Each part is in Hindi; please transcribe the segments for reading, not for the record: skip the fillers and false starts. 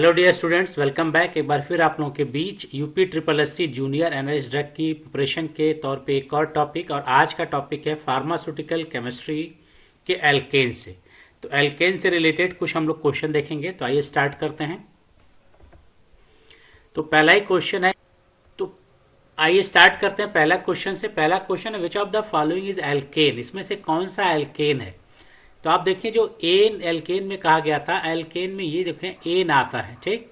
Hello dear students, welcome back. एक बार फिर आप लोगों के बीच UP triple SC junior analyst drug की प्रिपरेशन के तौर पे एक और टॉपिक, और आज का टॉपिक है फार्मास्यूटिकल केमिस्ट्री के एल्केन से। तो एल्केन से रिलेटेड कुछ हम लोग क्वेश्चन देखेंगे। तो आइए स्टार्ट करते हैं। तो पहला ही क्वेश्चन है, तो आइए स्टार्ट करते हैं पहला क्वेश्चन से। पहला क्वेश्चन है which of the following is alkane, इसमें से कौन सा एल्केन है। तो आप देखिए जो एन एल्केन में कहा गया था, एल्केन में ये देखें एन आता है, ठीक।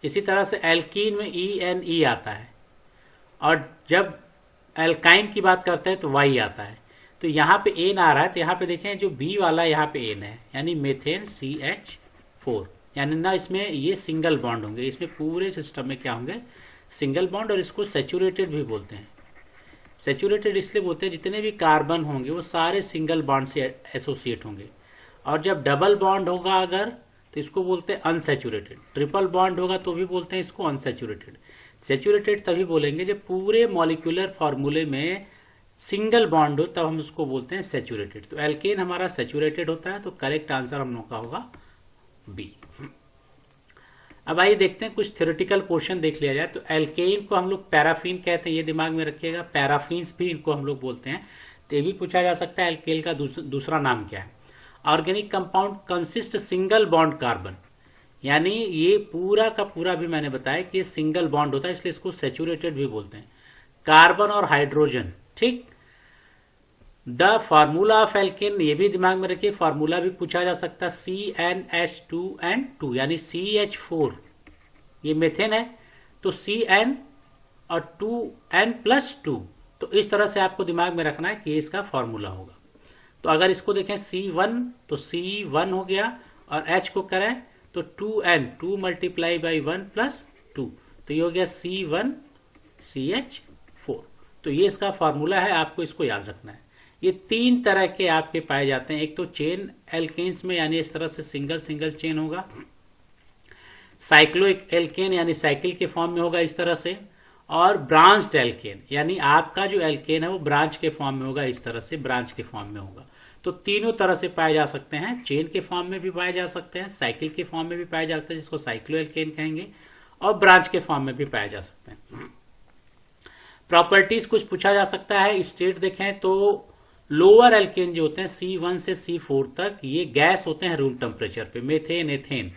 इसी तरह से एल्कीन में ई एन ई आता है, और जब एल्काइन की बात करते हैं तो वाई आता है। तो यहाँ पे एन आ रहा है, तो यहाँ पे देखें जो बी वाला यहाँ पे एन है, यानी मेथेन CH4, यानी ना इसमें ये सिंगल बॉन्ड होंगे, इसमें पूरे सिस्टम में क्या होंगे, सिंगल बॉन्ड। और इसको सैचुरेटेड भी बोलते हैं। सैचुरेटेड इसलिए बोलते हैं जितने भी कार्बन होंगे वो सारे सिंगल बॉन्ड से एसोसिएट होंगे। और जब डबल बॉन्ड होगा अगर, तो इसको बोलते हैं अनसैचुरेटेड। ट्रिपल बॉन्ड होगा तो भी बोलते हैं इसको अनसैचुरेटेड। सैचुरेटेड तभी बोलेंगे जब पूरे मॉलिक्यूलर फॉर्मूले में सिंगल बॉन्ड हो, तब हम उसको बोलते हैं सैचुरेटेड। तो एल्केन हमारा सैचुरेटेड होता है, तो करेक्ट आंसर हम लोग का होगा बी। अब आइए देखते हैं कुछ थ्योरेटिकल पोर्शन देख लिया जाए। तो एल्केन को हम लोग पैराफिन कहते हैं, ये दिमाग में रखिएगा। पैराफिन्स भी इनको हम लोग बोलते हैं। तो ये भी पूछा जा सकता है एल्केन का दूसरा नाम क्या है। Organic compound consist single bond carbon, यानी ये पूरा का पूरा भी मैंने बताया कि ये सिंगल बॉन्ड होता है, इसलिए इसको सैचुरेटेड भी बोलते हैं। कार्बन और हाइड्रोजन, ठीक। द फार्मूला ऑफ एल्केन, ये भी दिमाग में रखिए, फार्मूला भी पूछा जा सकता है। CnH2n2, यानी CH4, ये मेथेन है, तो Cn और 2n+2। तो इस तरह से आपको दिमाग में रखना है कि इसका फार्मूला होगा। तो अगर इसको देखें C1, तो C1 हो गया, और H को करें तो 2n, 2 × 1+2, तो ये हो गया C1CH4। तो ये इसका फार्मूला है, आपको इसको याद रखना है। ये तीन तरह के आपके पाए जाते हैं। एक तो चेन एल्केन्स में, यानी इस तरह से सिंगल सिंगल चेन होगा। साइक्लोइक एल्केन, यानी साइकिल के फॉर्म में होगा इस तरह से। और ब्रांच्ड एल्केन, यानी आपका जो एल्केन है वो ब्रांच के फॉर्म में होगा, इस तरह से ब्रांच के फॉर्म में होगा। तो तीनों तरह से पाए जा सकते हैं। चेन के फॉर्म में भी पाए जा सकते हैं, साइकिल के फॉर्म में भी पाए जाते हैं जिसको साइक्लो एल्केन कहेंगे, और ब्रांच के फॉर्म में भी पाए जा सकते हैं। प्रॉपर्टीज कुछ पूछा जा सकता है। स्टेट देखें तो लोअर एल्केन जो होते हैं C1 से C4 तक, ये गैस होते हैं रूम टेम्परेचर पे, मेथेन एथेन,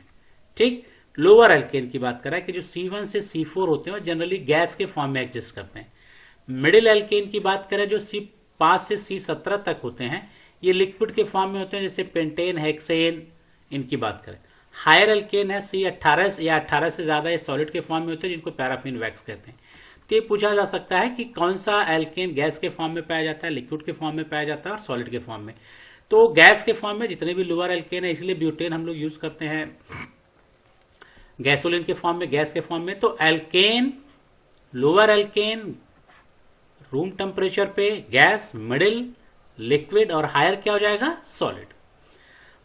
ठीक। लोअर एल्केन की बात करें कि जो C1 से C4 होते हैं वो जनरली गैस के फॉर्म में एग्जिस्ट करते हैं। मिडिल एल्केन की बात करें जो C5 से C17 तक होते हैं, ये लिक्विड के फॉर्म में होते हैं, जैसे पेंटेन, हेक्सेन, इनकी बात करें। हायर एल्केन है C18 या 18 से ज्यादा, ये सॉलिड के फॉर्म में होते हैं, जिनको पैराफिन वैक्स कहते हैं। तो ये पूछा जा सकता है कि कौन सा एल्केन गैस के फॉर्म में पाया जाता है, लिक्विड के फॉर्म में पाया जाता है, और सॉलिड के फॉर्म में। तो गैस के फॉर्म में जितने भी लोअर एल्केन है, इसलिए ब्यूटेन हम लोग यूज करते हैं गैसोलिन के फॉर्म में, गैस के फॉर्म में। तो alkane, lower alkane room temperature पे गैस, मिडिल लिक्विड, और हायर क्या हो जाएगा, सॉलिड।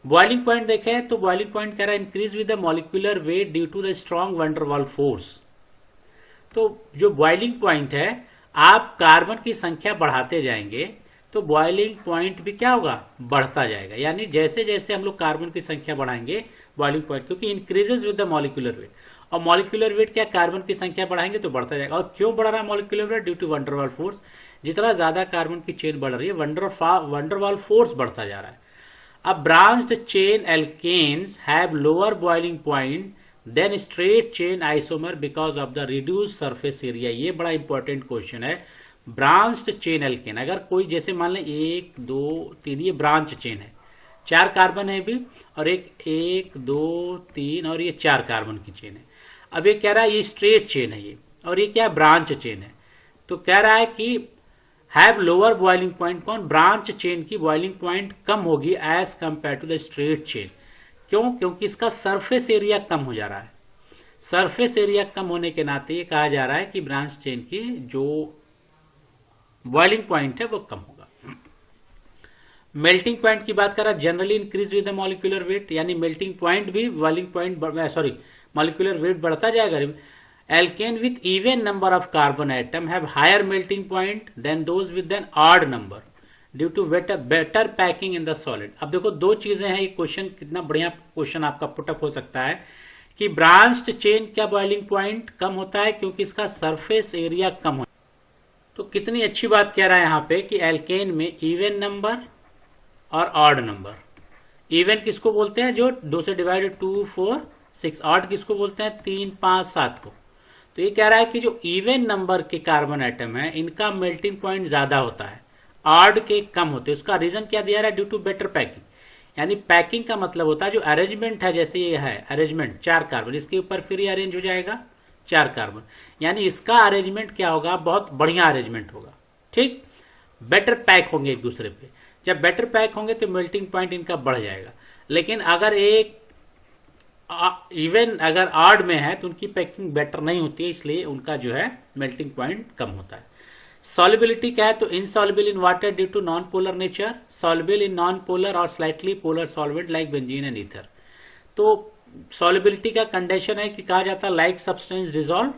बॉइलिंग पॉइंट देखें तो बॉइलिंग पॉइंट कह रहा है increase with the molecular weight due to the strong van der Waals force. तो जो बॉइलिंग पॉइंट है, आप कार्बन की संख्या बढ़ाते जाएंगे तो बॉइलिंग पॉइंट भी क्या होगा, बढ़ता जाएगा। यानी जैसे जैसे हम लोग कार्बन की संख्या बढ़ाएंगे बॉइलिंग पॉइंट, क्योंकि increases with the molecular wait, और मॉलिक्यूलर वेट क्या, कार्बन की संख्या बढ़ाएंगे तो बढ़ता जाएगा। और क्यों बढ़ रहा है molecular weight, due to van der Waals force. जितना ज्यादा कार्बन की चेन बढ़ रही है, वैन डर वाल्स फोर्स बढ़ता जा रहा है। अब branched chain alkanes have lower boiling point than straight chain isomer because of the reduce surface area. ये बड़ा इंपॉर्टेंट क्वेश्चन है। ब्रांच्ड चेन एल्केन, अगर कोई जैसे मान लें 1 2 3, ये ब्रांच चेन है, 4 कार्बन है भी, और 1 2 3, और ये 4 कार्बन की चेन है। अब ये कह रहा है ये स्ट्रेट चेन है ये, और ये क्या, ब्रांच चेन है। तो कह रहा है कि हैव लोअर बॉइलिंग पॉइंट, कौन, ब्रांच चेन की बॉइलिंग पॉइंट कम होगी as compare to the straight chain. क्यों, क्योंकि इसका सरफेस एरिया कम हो जा रहा है। सरफेस एरिया कम होने के नाते ये कहा जा रहा है कि ब्रांच चेन की जो बॉइलिंग पॉइंट है वो कम होगा। मेल्टिंग पॉइंट की बात करें, generally increase with the molecular weight, यानी मेल्टिंग पॉइंट भी बॉइलिंग पॉइंट, मॉलिक्यूलर वेट बढ़ता जाएगा। Alkane with even number of carbon atom have higher melting point than those with an odd number due to better packing in the solid. अब देखो दो चीजें हैं, ये क्वेश्चन कितना बढ़िया क्वेश्चन आपका पुटअप हो सकता है कि ब्रांच्ड चेन का बॉइलिंग पॉइंट कम होता है क्योंकि इसका सरफेस एरिया कम होता है। तो कितनी अच्छी बात कह रहा है यहाँ पे कि एल्केन में इवन नंबर और ऑड नंबर। इवन किसको बोलते हैं, जो 2 से डिवाइडेड 2, 4, 6। ऑड किसको बोलते हैं, 3, 5, 7 को। तो ये कह रहा है कि जो इवन नंबर के कार्बन एटम है इनका मेल्टिंग पॉइंट ज्यादा होता है, ऑड के कम होते हैं। उसका रीजन क्या दिया रहा है, ड्यू टू बेटर पैकिंग। यानी पैकिंग का मतलब होता है जो अरेंजमेंट है, जैसे ये है अरेंजमेंट 4 कार्बन, इसके ऊपर फिर ये अरेंज हो जाएगा 4 कार्बन, यानी इसका अरेंजमेंट क्या होगा, बहुत बढ़िया अरेंजमेंट होगा। ठीक, बेटर पैक होंगे एक दूसरे पे। जब बेटर पैक होंगे तो मेल्टिंग पॉइंट इनका बढ़ जाएगा। लेकिन अगर एक इवन अगर ऑड में है तो उनकी पैकिंग बेटर नहीं होती है, इसलिए उनका जो है मेल्टिंग पॉइंट कम होता है। सॉल्युबिलिटी क्या है, तो insoluble in water due to non polar nature, soluble in non polar और slightly polar solvent like benzene and ether. तो सॉल्युबिलिटी का कंडीशन है कि कहा जाता है like substance dissolve,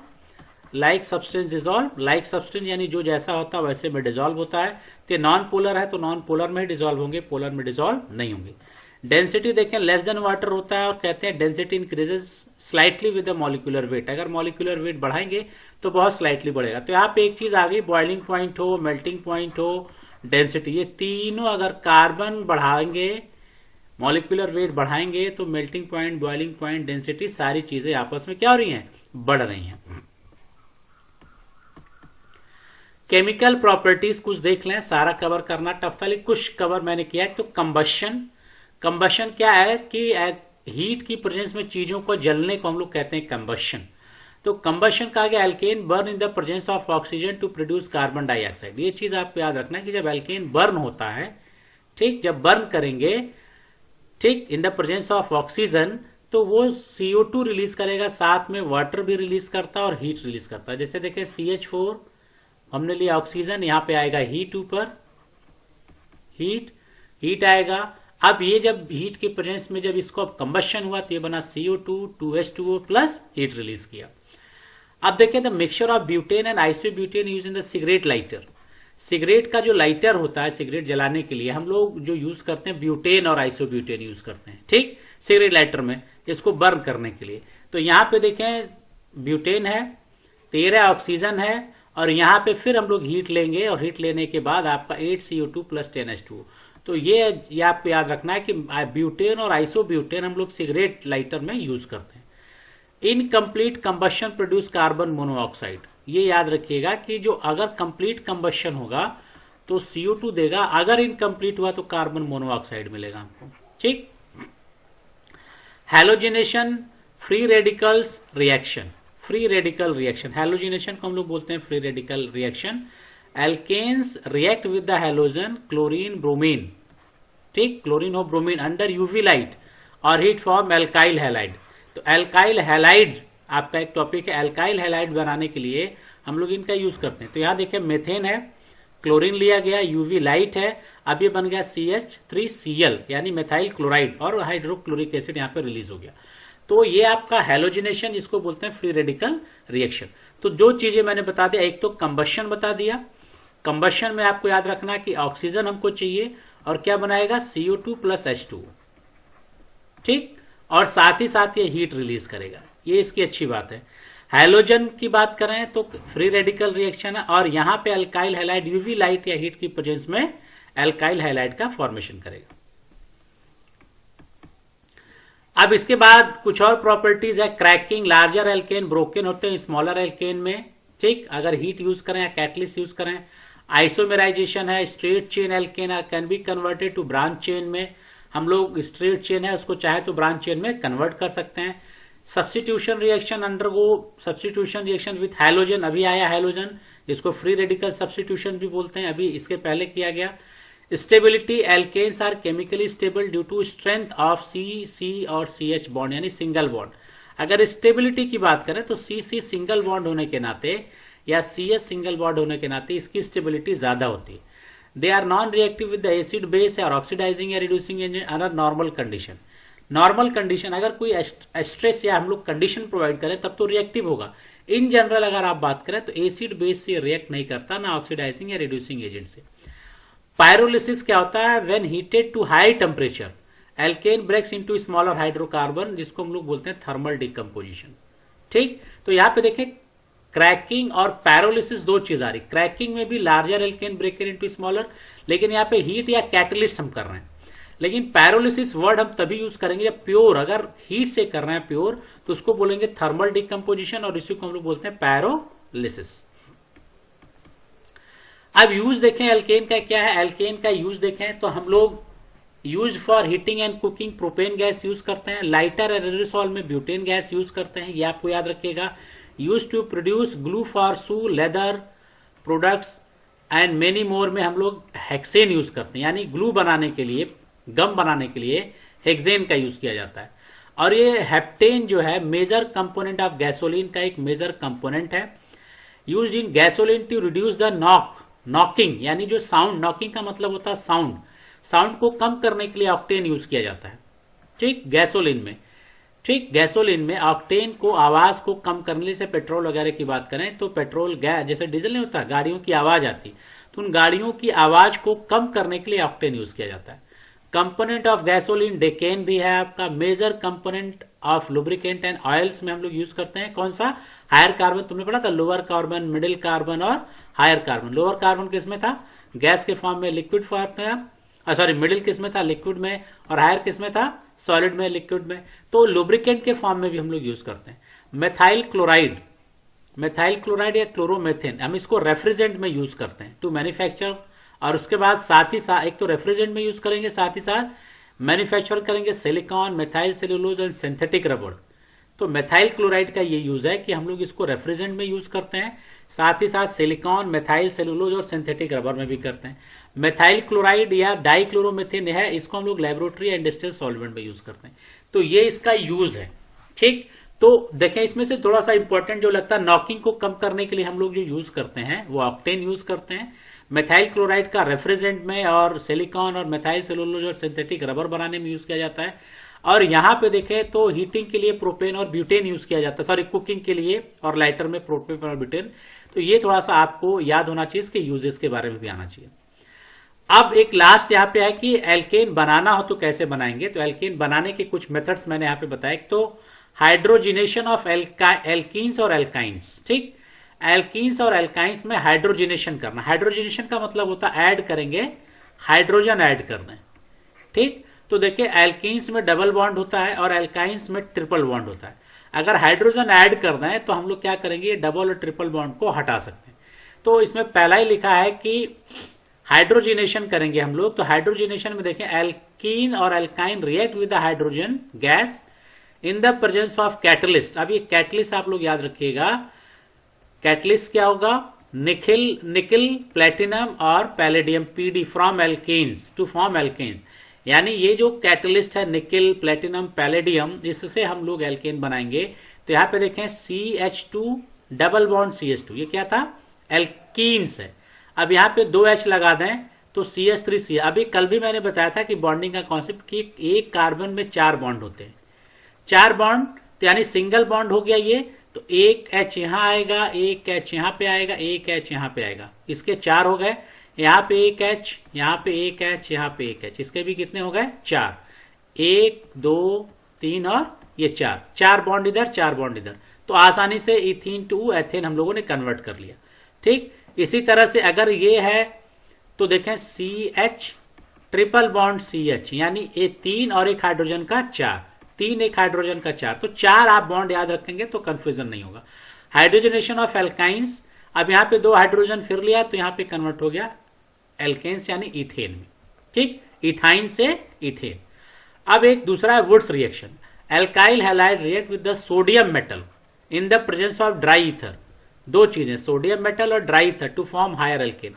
like substance dissolve, like substance यानी जो जैसा होता है वैसे में डिजॉल्व होता है। तो नॉन पोलर है तो नॉन पोलर में ही डिजॉल्व होंगे, पोलर में डिजॉल्व नहीं होंगे। डेंसिटी देखें लेस देन वाटर होता है और कहते हैं density increases slightly with the molecular wait. अगर मॉलिक्यूलर वेट बढ़ाएंगे तो बहुत स्लाइटली बढ़ेगा। तो यहाँ पे एक चीज आ गई, बॉइलिंग पॉइंट हो, मेल्टिंग पॉइंट हो, डेंसिटी, ये तीनों अगर कार्बन बढ़ाएंगे, मॉलिक्यूलर वेट बढ़ाएंगे तो melting point, boiling point, density, सारी चीजें आपस में क्या हो रही हैं, बढ़ रही हैं। केमिकल प्रॉपर्टीज कुछ देख लें, सारा कवर करना टफ था लेकिन कुछ कवर मैंने किया है। तो कंबशन, कंबशन क्या है कि हीट की प्रेजेंस में चीजों को जलने को हम लोग कहते हैं कंबशन। तो कंबशन कहा गया alkane burn in the presence of oxygen to produce carbon dioxide. ये चीज आपको याद रखना है कि जब एल्केन बर्न होता है, ठीक, जब बर्न करेंगे, ठीक, इन द प्रेजेंस ऑफ ऑक्सीजन, तो वो CO2 रिलीज करेगा, साथ में वाटर भी रिलीज करता है और हीट रिलीज करता है। जैसे देखें CH4 हमने लिया ऑक्सीजन, यहां पे आएगा हीट, ऊपर हीट, हीट आएगा। अब ये जब हीट के प्रेजेंस में जब इसको अब कंबशन हुआ तो ये बना CO2 2H2O plus heat release किया। अब देखें the mixture of butane and isobutane use in the cigarette lighter. Cigarette का जो लाइटर होता है सिगरेट जलाने के लिए, हम लोग जो यूज करते हैं ब्यूटेन और आइसोब्यूटेन यूज करते हैं, ठीक, सिगरेट लाइटर में इसको बर्न करने के लिए। तो यहां पे देखें ब्यूटेन है, 13 ऑक्सीजन है और यहां पे फिर हम लोग हीट लेंगे और हीट लेने के बाद आपका 8 CO2 प्लस 10 H2O। तो ये आपको याद रखना है कि ब्यूटेन और आइसोब्यूटेन हम लोग सिगरेट लाइटर में यूज करते हैं। Incomplete combustion produce carbon monoxide, ये याद रखिएगा कि जो अगर कंप्लीट कंबशन होगा तो CO2 देगा, अगर इनकम्प्लीट हुआ तो कार्बन मोनोऑक्साइड मिलेगा हमको, ठीक। Halogenation, free radicals reaction, free radical reaction, halogenation को हम लोग बोलते हैं free radical reaction. Alkanes react with the halogen chlorine bromine, ठीक, क्लोरीन और ब्रोमीन अंडर यूवी लाइट और हीट फॉर्म एल्काइल हैलाइड। तो एल्काइल हैलाइड आपका एक टॉपिक है, एल्काइल हैलाइड बनाने के लिए हम लोग इनका यूज करते हैं। तो यहां देखिए मेथेन है, क्लोरीन लिया गया, यूवी लाइट है, अब ये बन गया CH3Cl यानी मेथाइल क्लोराइड और हाइड्रोक्लोरिक एसिड यहां पे रिलीज हो गया। तो ये आपका हैलोजिनेशन, जिसको बोलते हैं फ्री रेडिकल रिएक्शन। तो जो चीजें मैंने बता दिया, एक तो कंबशन बता दिया, कंबशन में आपको याद रखना कि ऑक्सीजन हमको चाहिए और क्या बनाएगा CO2 प्लस H2O, ठीक, और साथ ही साथ ये हीट रिलीज करेगा, ये इसकी अच्छी बात है। हैलोजन की बात करें तो फ्री रेडिकल रिएक्शन है और यहां पे अल्काइल हैलाइड यूवी लाइट या हीट की प्रेजेंस में अल्काइल हैलाइड का फॉर्मेशन करेगा। अब इसके बाद कुछ और प्रॉपर्टीज है, क्रैकिंग, लार्जर एल्केन ब्रोकन होते हैं स्मॉलर एल्केन में, ठीक, अगर हीट यूज करें या कैटलिस्ट यूज करें। आइसोमेराइजेशन है, straight chain alkane can be converted to branch chain में, हम लोग स्ट्रेट चेन है उसको चाहे तो ब्रांच चेन में कन्वर्ट कर सकते हैं। Substitution reaction, undergo substitution reaction with halogen, अभी आया हैलोजन, जिसको फ्री रेडिकल सब्स्टिट्यूशन भी बोलते हैं, अभी इसके पहले किया गया। Stability, alkanes are chemically stable due to strength of C और CH बॉन्ड यानी सिंगल बॉन्ड। अगर स्टेबिलिटी की बात करें तो C सिंगल बॉन्ड होने के नाते या CH सिंगल बॉन्ड होने के नाते इसकी स्टेबिलिटी ज्यादा होती है। They are non reactive with the acid base और ऑक्सीडाइजिंग या reducing agent under normal condition. Normal condition अगर कोई स्ट्रेस या हम लोग कंडीशन प्रोवाइड करें तब तो रिएक्टिव होगा। इन जनरल अगर आप बात करें तो एसिड बेस से रिएक्ट नहीं करता, ना ऑक्सीडाइजिंग या रिड्यूसिंग एजेंट से। पायरोलिसिस क्या होता है, when heated to high temperature alkane breaks into smaller hydrocarbon, जिसको हम लोग बोलते हैं थर्मल डिकम्पोजिशन। ठीक, तो यहां पे देखें क्रैकिंग और पैरोलिसिस दो चीज आ रही। क्रैकिंग में भी larger alkane breaker into smaller, लेकिन यहाँ पे हीट या कैटलिस्ट हम कर रहे हैं। लेकिन पैरोलिसिस वर्ड हम तभी यूज करेंगे जब प्योर, अगर हीट से कर रहे हैं प्योर, तो उसको बोलेंगे थर्मल डिकम्पोजिशन, और इसी को हम लोग बोलते हैं पैरोलिसिस। अब यूज देखें एल्केन का क्या है। एल्केन का यूज देखें तो हम लोग use for heating and cooking propane gas use करते हैं। लाइटर एरोसॉल में ब्यूटेन गैस यूज करते हैं, ये आपको याद रखिएगा। Use to produce glue for shoe, leather products and many more में हम लोग हेक्सेन यूज करते हैं, यानी ग्लू बनाने के लिए, गम बनाने के लिए हेक्सेन का यूज किया जाता है। और ये हेप्टेन जो है मेजर कंपोनेंट ऑफ गैसोलीन का एक मेजर कंपोनेंट है। Use in gasoline to reduce the knocking, यानी जो साउंड, नॉकिंग का मतलब होता है साउंड, साउंड को कम करने के लिए ऑक्टेन यूज किया जाता है। ठीक, गैसोलीन में। ठीक, गैसोलीन में ऑक्टेन को, आवाज को कम करने से, पेट्रोल वगैरह की बात करें तो पेट्रोल गैस जैसे डीजल नहीं होता, गाड़ियों की आवाज आती, तो उन गाड़ियों की आवाज को कम करने के लिए ऑक्टेन यूज किया जाता है। कंपोनेंट ऑफ गैसोलीन डेकेन भी है आपका। Major component of lubricant and oils में हम लोग यूज करते हैं कौन सा, हायर कार्बन। तुमने पढ़ा था लोअर कार्बन, मिडिल कार्बन और हायर कार्बन। लोअर कार्बन किसमें था, गैस के फॉर्म में, लिक्विड फॉर्म में, सॉरी मिडिल किस में था, लिक्विड में, और हायर किस में था, सॉलिड में, लिक्विड में। तो लुब्रिकेंट के फॉर्म में भी हम लोग यूज करते हैं। मेथाइल क्लोराइड, मेथाइल क्लोराइड या क्लोरोमेथेन, हम इसको रेफ्रिजरेंट में यूज करते हैं टू मैन्युफैक्चर। और उसके बाद साथ ही साथ एक तो रेफ्रिजरेंट में यूज करेंगे, साथ ही साथ मैन्युफैक्चर करेंगे silicon, methyl cellulose and synthetic rubber. तो मेथाइल क्लोराइड का ये यूज है कि हम लोग इसको रेफ्रिजरेंट में यूज करते हैं, साथ ही साथ सिलिकॉन, मेथाइल सेलुलोज और सिंथेटिक रबर में भी करते हैं। मेथाइल क्लोराइड या डाइक्लोरोमेथेन है, इसको हम लोग लेबोरेटरी एंड इंडस्ट्रियल सॉल्वेंट में यूज करते हैं। तो ये इसका यूज है। ठीक, तो देखें इसमें से थोड़ा सा इंपॉर्टेंट जो लगता है, नॉकिंग को कम करने के लिए हम लोग जो यूज करते हैं वो ऑक्टेन यूज करते हैं। मेथाइल क्लोराइड का रेफ्रिजरेंट में, और सिलिकॉन और मेथाइल सेलुलोज और सिंथेटिक रबर बनाने में यूज किया जाता है। और यहां पे देखें तो हीटिंग के लिए प्रोपेन और ब्यूटेन यूज किया जाता है, सॉरी कुकिंग के लिए, और लाइटर में प्रोपेन और ब्यूटेन। तो ये थोड़ा सा आपको याद होना चाहिए, इसके यूजेस के बारे में भी आना चाहिए। अब एक लास्ट यहाँ पे है कि एल्केन बनाना हो तो कैसे बनाएंगे। तो एल्केन बनाने के कुछ मेथड्स मैंने यहाँ पे बताए। तो हाइड्रोजिनेशन ऑफ एल्कीन्स और एल्काइंस। ठीक, एल्कीन्स और एल्काइंस में हाइड्रोजिनेशन करना। हाइड्रोजिनेशन का मतलब होता है ऐड करेंगे, हाइड्रोजन ऐड करना है। ठीक, तो देखिए एल्कीन्स में डबल बॉन्ड होता है और एल्काइंस में ट्रिपल बॉन्ड होता है। अगर हाइड्रोजन ऐड करना है तो हम लोग क्या करेंगे, डबल और ट्रिपल बॉन्ड को हटा सकते हैं। तो इसमें पहला ही लिखा है कि हाइड्रोजिनेशन करेंगे हम लोग। तो हाइड्रोजिनेशन में देखें एल्कीन और alkyne react with the hydrogen gas in the presence of catalyst. अब ये कैटलिस्ट आप लोग याद रखिएगा, कैटलिस्ट क्या होगा, निकिल प्लेटिनम और palladium PD from alkenes to form alkanes. यानी ये जो कैटलिस्ट है निकिल, प्लेटिनम, पैलेडियम, इससे हम लोग एल्केन बनाएंगे। तो यहां पे देखें CH2 डबल बॉन्ड CH2, ये क्या था, एल्कीन्स है। अब यहां पे 2H लगा दें तो CH3C। अभी कल भी मैंने बताया था कि बॉन्डिंग का कॉन्सेप्ट कि एक कार्बन में 4 बॉन्ड होते हैं, 4 बॉन्ड, तो यानी सिंगल बॉन्ड हो गया ये। तो एक H यहां आएगा, एक H यहां पे आएगा, एक H यहां पे आएगा, इसके 4 हो गए। यहां पे एक H, यहां पे एक H, यहां पे एक H, इसके भी कितने हो गए, 4। 1 2 3 और ये 4 बॉन्ड इधर, 4 बॉन्ड इधर। तो आसानी से इथीन टू एथेन हम लोगों ने कन्वर्ट कर लिया। ठीक, इसी तरह से अगर ये है तो देखें CH ट्रिपल बॉन्ड CH, यानी ये 3 और एक हाइड्रोजन का 4, 3 एक हाइड्रोजन का 4, तो 4 आप बॉन्ड याद रखेंगे तो कंफ्यूजन नहीं होगा। हाइड्रोजनेशन ऑफ एल्काइंस, अब यहां पे 2 हाइड्रोजन फिर लिया तो यहां पे कन्वर्ट हो गया एल्केन्स यानी इथेन में। ठीक, इथाइन से इथेन। अब एक दूसरा है Wurtz reaction, alkyl halide react with the sodium metal in the presence of dry ether. 2 चीजें, सोडियम मेटल और dry ether to form higher alkane.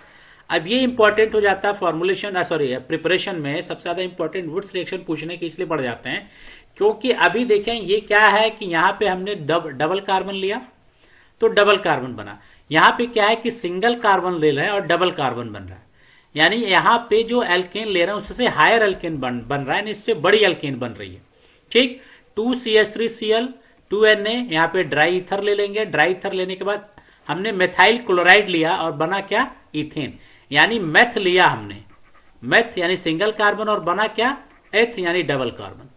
अब ये इंपॉर्टेंट हो जाता है फॉर्मुलेशन, सॉरी प्रिपरेशन में सबसे ज्यादा इंपॉर्टेंट वुड्स रिएक्शन पूछने के इसलिए बढ़ जाते हैं क्योंकि अभी देखें ये क्या है कि यहां पे हमने डबल कार्बन लिया तो डबल कार्बन बना। यहां पे क्या है कि सिंगल कार्बन ले रहे हैं और डबल कार्बन बन रहा है, यानी यहां पे जो एल्केन ले रहे हैं उससे हायर एल्केन बन रहा है, इससे बड़ी एल्केन बन रही है। ठीक, 2CH3Cl 2Na, यहां पे ड्राई ईथर ले लेंगे। ड्राई ईथर लेने के बाद हमने मेथाइल क्लोराइड लिया और बना क्या, इथेन, यानी मेथ लिया हमने, मेथ यानी सिंगल कार्बन और बना क्या, एथ यानी डबल कार्बन।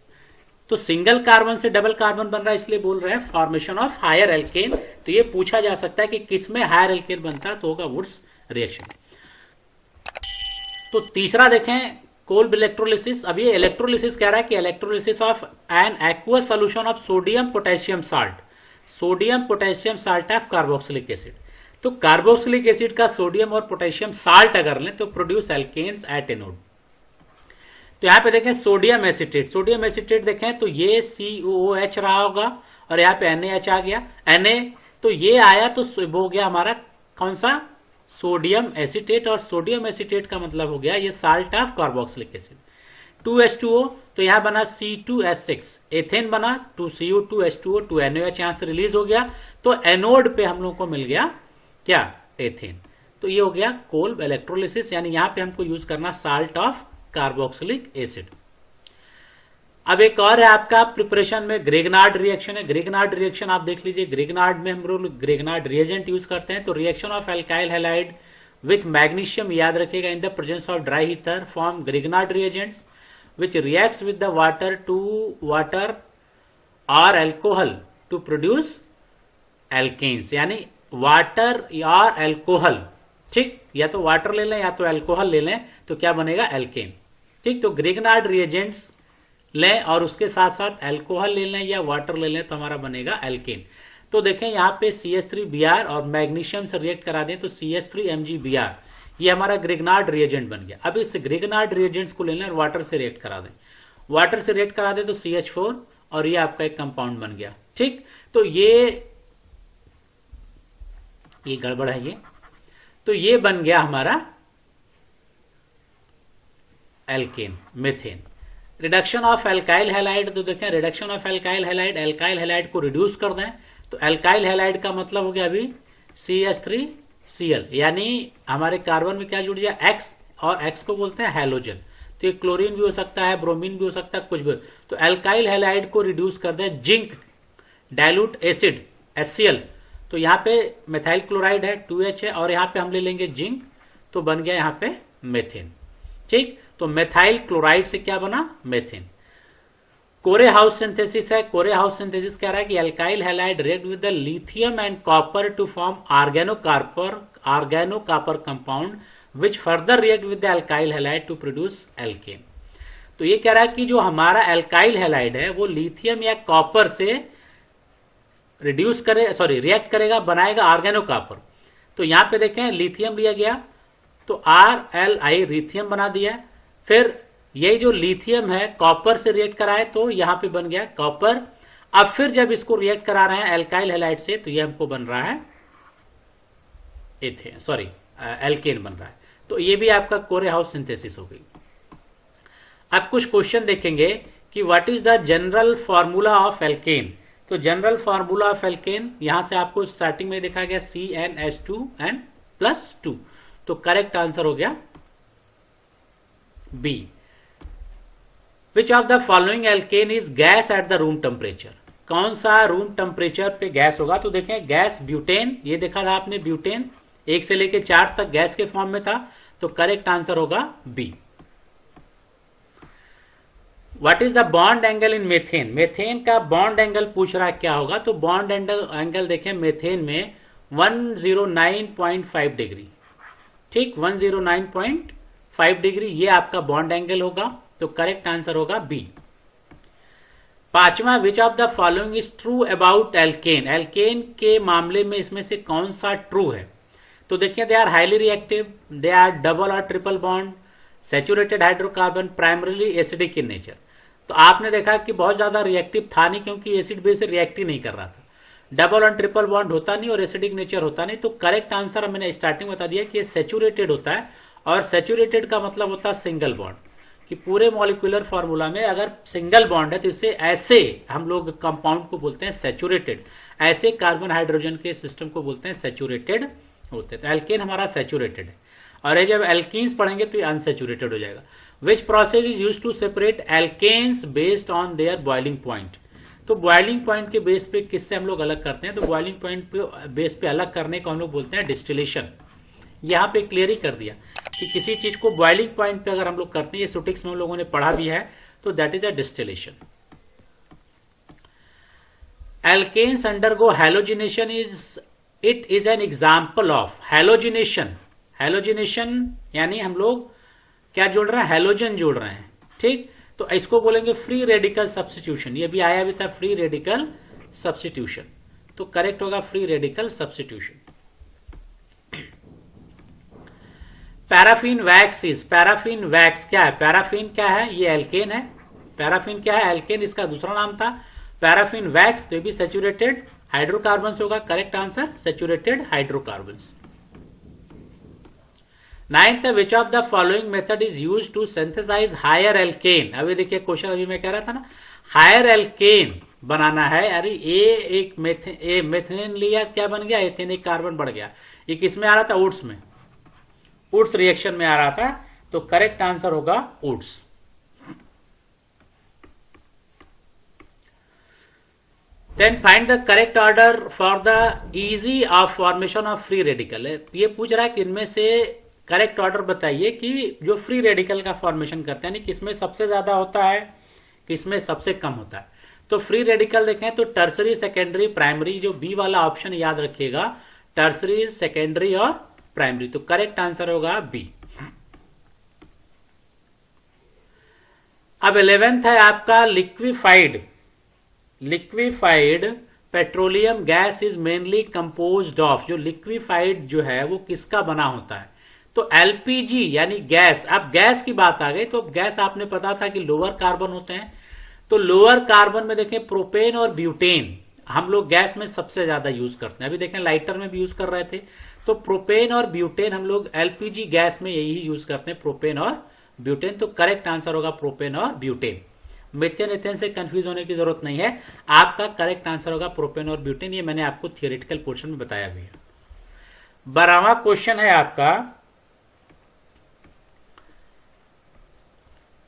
तो सिंगल कार्बन से डबल कार्बन बन रहा है, इसलिए बोल रहे हैं फॉर्मेशन ऑफ हायर एल्केन। तो ये पूछा जा सकता है कि किसमें हायर एल्केन बनता है, तो होगा वुड्स रिएक्शन। तो तीसरा देखें कोल्ड इलेक्ट्रोलिसिस। अब ये इलेक्ट्रोलिसिस कह रहा है कि electrolysis of an aqueous solution of sodium potassium salt, sodium potassium salt of carboxylic acid. तो कार्बोक्सिलिक एसिड का सोडियम और पोटेशियम साल्ट अगर लें तो प्रोड्यूस एल्केन्स एट एनोड। तो यहां पे देखें सोडियम एसिटेट, सोडियम एसिटेट देखें तो ये COOH रहा होगा और यहां पे NaH आ गया, Na तो ये आया तो हो गया हमारा कौन सा, सोडियम एसिटेट। और सोडियम एसिटेट का मतलब हो गया ये salt of carboxylic acid. 2H2O तो यहां बना C2H6, एथेन बना 2CO2H2O, 2NaOH यहां से रिलीज हो गया, तो एनोड पे हम लोग को मिल गया क्या, एथेन। तो ये हो गया कोल्ड इलेक्ट्रोलिसिस, यानी यहां पे हमको यूज करना साल्ट ऑफ कार्बोक्सिलिक एसिड। अब एक और है आपका प्रिपरेशन में ग्रेगनार्ड रिएक्शन है। ग्रेगनार्ड रिएक्शन आप देख लीजिए, ग्रेगनार्ड में हम लोग ग्रेगनार्ड रिएजेंट यूज करते हैं। तो reaction of alkyl halide with magnesium, याद रखिएगा, इन the presence of dry heater form Grignard reagents which reacts with the water और अल्कोहल टू प्रोड्यूस एल्केन्स, यानी वाटर या एल्कोहल, ठीक, या तो वाटर ले लें या तो अल्कोहल ले लें तो क्या बनेगा, एल्केन। ठीक, तो ग्रेगनार्ड रिएजेंट्स लें और उसके साथ साथ अल्कोहल ले लें या वाटर ले लें तो हमारा बनेगा एल्केन। तो देखें यहां पे CH3Br और मैग्नीशियम से रिएक्ट करा दें तो CH3MgBr, ये हमारा ग्रेगनार्ड रिएजेंट बन गया। अब इस ग्रेगनार्ड रिएजेंट्स को ले लें और वाटर से रिएक्ट करा दें, वाटर से रिएक्ट करा दें तो CH4 और ये आपका एक कंपाउंड बन गया। ठीक, तो ये गड़बड़ है, ये तो ये बन गया हमारा alkane, methane. Reduction of alkyl halide, तो देखें reduction of alkyl halide, alkyl halide को रिड्यूस कर दें तो एल्काइल हैलाइड का मतलब हो गया अभी CH3Cl, यानी हमारे कार्बन में क्या जुड़ गया, X, और X को बोलते हैं हैलोजन। तो ये क्लोरीन भी हो सकता है, ब्रोमीन भी हो सकता है, कुछ भी। तो एल्काइल हैलाइड को रिड्यूस कर दें जिंक डाइल्यूट एसिड HCl, तो यहां पे मेथाइल क्लोराइड है 2H है और यहां पे हम ले लेंगे जिंक, तो बन गया यहां पे मेथेन। ठीक, तो मेथाइल क्लोराइड से क्या बना, मेथेन। कोरे हाउस सिंथेसिस है। कोरे हाउस सिंथेसिस कह रहा है कि alkyl halide react with the lithium and copper to form organo copper compound which further react with the alkyl halide to produce alkane. तो ये कह रहा है कि जो हमारा एल्काइल हैलाइड है वो लिथियम या कॉपर से रिड्यूस करे, सॉरी रिएक्ट करेगा, बनाएगा ऑर्गेनो कॉपर। तो यहां पे देखें लिथियम लिया गया तो RLI लिथियम बना दिया, फिर ये जो लिथियम है कॉपर से रिएक्ट कराए तो यहां पे बन गया कॉपर। अब फिर जब इसको रिएक्ट करा रहे हैं एल्काइल हैलाइड से तो ये हमको बन रहा है एथेन, सॉरी एल्केन बन रहा है। तो ये भी आपका कोरे हाउस सिंथेसिस हो गई। अब कुछ क्वेश्चन देखेंगे कि what is the general formula of alkene. तो जनरल फॉर्मूला ऑफ एल्केन यहां से आपको स्टार्टिंग में दिखा गया CnH2n+2, तो करेक्ट आंसर हो गया B. Which of the following alkane is gas at the room temperature, कौन सा रूम टेम्परेचर पे गैस होगा। तो देखें गैस ब्यूटेन, ये देखा था आपने ब्यूटेन 1 से लेकर 4 तक गैस के फॉर्म में था, तो करेक्ट आंसर होगा B. What is the bond angle in methane, methane का बॉन्ड एंगल पूछ रहा है क्या होगा। तो बॉन्ड एंगल देखें मेथेन में 109.5 डिग्री, ठीक 109.5 डिग्री ये आपका बॉन्ड एंगल होगा, तो करेक्ट आंसर होगा बी। पांचवा, which of the following is true about alkane, alkane के मामले में इसमें से कौन सा ट्रू है। तो देखिए they are highly reactive, they are double और triple bond, saturated hydrocarbon, primarily acidic in nature. तो आपने देखा कि बहुत ज्यादा रिएक्टिव था नहीं क्योंकि एसिड बेस से रिएक्ट ही नहीं कर रहा था, डबल और ट्रिपल बॉन्ड होता नहीं और एसिडिक नेचर होता नहीं। तो करेक्ट आंसर मैंने स्टार्टिंग बता दिया कि सैचुरेटेड होता है, और सैचुरेटेड का मतलब होता है सिंगल बॉन्ड, कि पूरे मॉलिक्यूलर फॉर्मूला में अगर सिंगल बॉन्ड है तो इसे ऐसे हम लोग कंपाउंड को बोलते हैं सैचुरेटेड, ऐसे कार्बन हाइड्रोजन के सिस्टम को बोलते हैं सैचुरेटेड होते हैं। तो एल्केन हमारा सैचुरेटेड है, और ये जब एल्कीन्स पढ़ेंगे तो ये अनसैचुरेटेड हो जाएगा। Which process is used to separate alkanes based on their boiling point, तो बॉइलिंग पॉइंट के बेस पे किससे हम लोग अलग करते हैं। तो बॉइलिंग पॉइंट पे बेस पे अलग करने को हम लोग बोलते हैं डिस्टिलेशन। यहां पे क्लियर ही कर दिया कि किसी चीज को बॉइलिंग पॉइंट पे अगर हम लोग करते हैं, ये सुटिक्स में हम लोगों ने पढ़ा भी है, तो that is a distillation. Alkanes undergo halogenation it is an example of halogenation. Halogenation यानी हम लोग क्या जोड़ रहे हैं, हैलोजन जोड़ रहे हैं, ठीक। तो इसको बोलेंगे फ्री रेडिकल सब्स्टिट्यूशन। ये भी आया भी था, फ्री रेडिकल सब्स्टिट्यूशन। तो करेक्ट होगा free radical substitution. Paraffin wax is, paraffin wax क्या है, पैराफिन क्या है, ये एल्केन है। पैराफिन क्या है, एल्केन, इसका दूसरा नाम था पैराफिन वैक्स। तो भी सैचुरेटेड हाइड्रोकार्बन होगा, correct answer saturated hydrocarbon. Ninth, which of the following method is use to synthesize higher alkane. अभी देखिए क्वेश्चन अभी मैं कह रहा था ना, हायर एल्केन बनाना है। अरे एक मेथेन लिया, क्या बन गया, एथेनिक कार्बन बढ़ गया। ये किस में आ रहा था, वुड्स में, वुड्स रिएक्शन में आ रहा था। तो करेक्ट आंसर होगा Wurtz. Then find the correct order for the easy of formation of free radical. ये पूछ रहा है कि इनमें से करेक्ट ऑर्डर बताइए कि जो फ्री रेडिकल का फॉर्मेशन करते हैं, यानी किसमें सबसे ज्यादा होता है, किसमें सबसे कम होता है। तो फ्री रेडिकल देखें तो टर्सरी, सेकेंडरी, प्राइमरी, जो बी वाला ऑप्शन याद रखिएगा, टर्सरी, सेकेंडरी और प्राइमरी। तो करेक्ट आंसर होगा बी। अब 11th है आपका liquefied. Liquefied petroleum gas is mainly composed of. जो लिक्विफाइड जो है वो किसका बना होता है, तो एलपीजी यानी गैस। अब गैस की बात आ गई तो गैस आपने पता था कि लोअर कार्बन होते हैं। तो लोअर कार्बन में देखें प्रोपेन और ब्यूटेन हम लोग गैस में सबसे ज्यादा यूज करते हैं। अभी देखें लाइटर में भी यूज कर रहे थे। तो प्रोपेन और ब्यूटेन हम लोग एलपीजी गैस में यही यूज करते हैं, प्रोपेन और ब्यूटेन। तो करेक्ट आंसर होगा प्रोपेन और ब्यूटेन। मीथेन एथेन से कंफ्यूज होने की जरूरत नहीं है, आपका करेक्ट आंसर होगा प्रोपेन और ब्यूटेन। ये मैंने आपको थियोरेटिकल पोर्शन में बताया भी है। 12वां क्वेश्चन है आपका,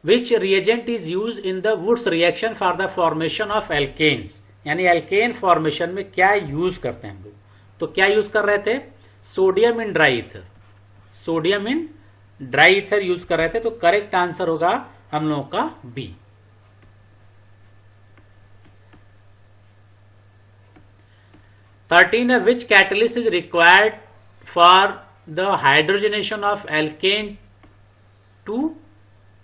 which reagent is use in the Wurtz reaction for the formation of alkanes. यानी एल्केन फॉर्मेशन में क्या यूज करते हैं हम लोग। तो क्या यूज कर रहे थे, sodium in dry ether, sodium in dry ether use कर रहे थे। तो करेक्ट आंसर होगा हम लोगों का बी। 13 है, which catalyst is required for the hydrogenation of alkene to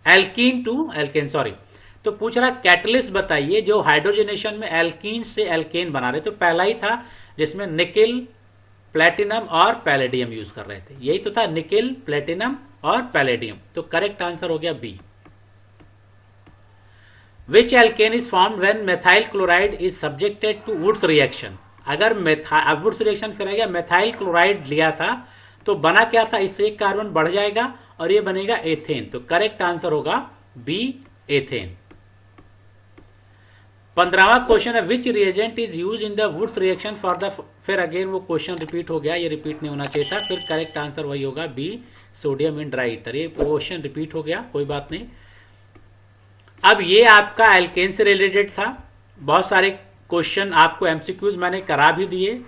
alkane, sorry. तो पूछ रहा कैटलिस्ट बताइए जो हाइड्रोजनेशन में एल्कीन से एल्केन बना रहे। तो पहला ही था जिसमें निकिल, प्लेटिनम और पैलेडियम यूज कर रहे थे, यही तो था, निकिल, प्लेटिनम और पैलेडियम। तो करेक्ट आंसर हो गया B. Which alkane is formed when methyl chloride is subjected to Wurtz reaction. अगर वुड्स रिएक्शन फिर आ गया, मेथाइल क्लोराइड लिया था तो बना क्या था, इससे एक कार्बन बढ़ जाएगा और ये बनेगा एथेन। तो करेक्ट आंसर होगा बी, एथेन। 15वां क्वेश्चन है, which reagent is use in the Wurtz reaction for the, फिर अगेन वो क्वेश्चन रिपीट हो गया, ये रिपीट नहीं होना चाहिए था। फिर करेक्ट आंसर वही होगा B, sodium in dry ether. ये क्वेश्चन रिपीट हो गया, कोई बात नहीं। अब ये आपका एल्केन से रिलेटेड था। बहुत सारे क्वेश्चन आपको एमसीक्यूज मैंने करा भी दिए,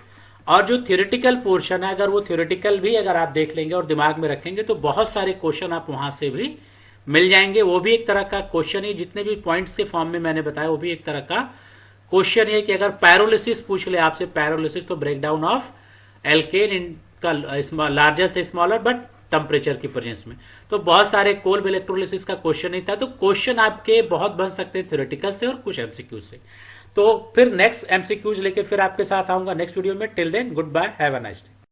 और जो थ्योरेटिकल पोर्शन है, अगर वो थ्योरेटिकल भी अगर आप देख लेंगे और दिमाग में रखेंगे तो बहुत सारे क्वेश्चन आप वहां से भी मिल जाएंगे। वो भी एक तरह का क्वेश्चन ही, जितने भी पॉइंट्स के फॉर्म में मैंने बताया वो भी एक तरह का क्वेश्चन है कि अगर पैरोलिसिस पूछ ले आपसे, पैरोलिसिस तो ब्रेकडाउन ऑफ एल्केन इन का लार्जर से स्मॉलर बट टेम्परेचर की प्रेजेंस में। तो बहुत सारे कोल्ड इलेक्ट्रोलिसिस का क्वेश्चन ही था। तो क्वेश्चन आपके बहुत बन सकते हैं थ्योरेटिकल से और कुछ एमसीक्यूज से। तो फिर नेक्स्ट एमसीक्यूज लेके फिर आपके साथ आऊंगा नेक्स्ट वीडियो में। Till then goodbye, have a nice day.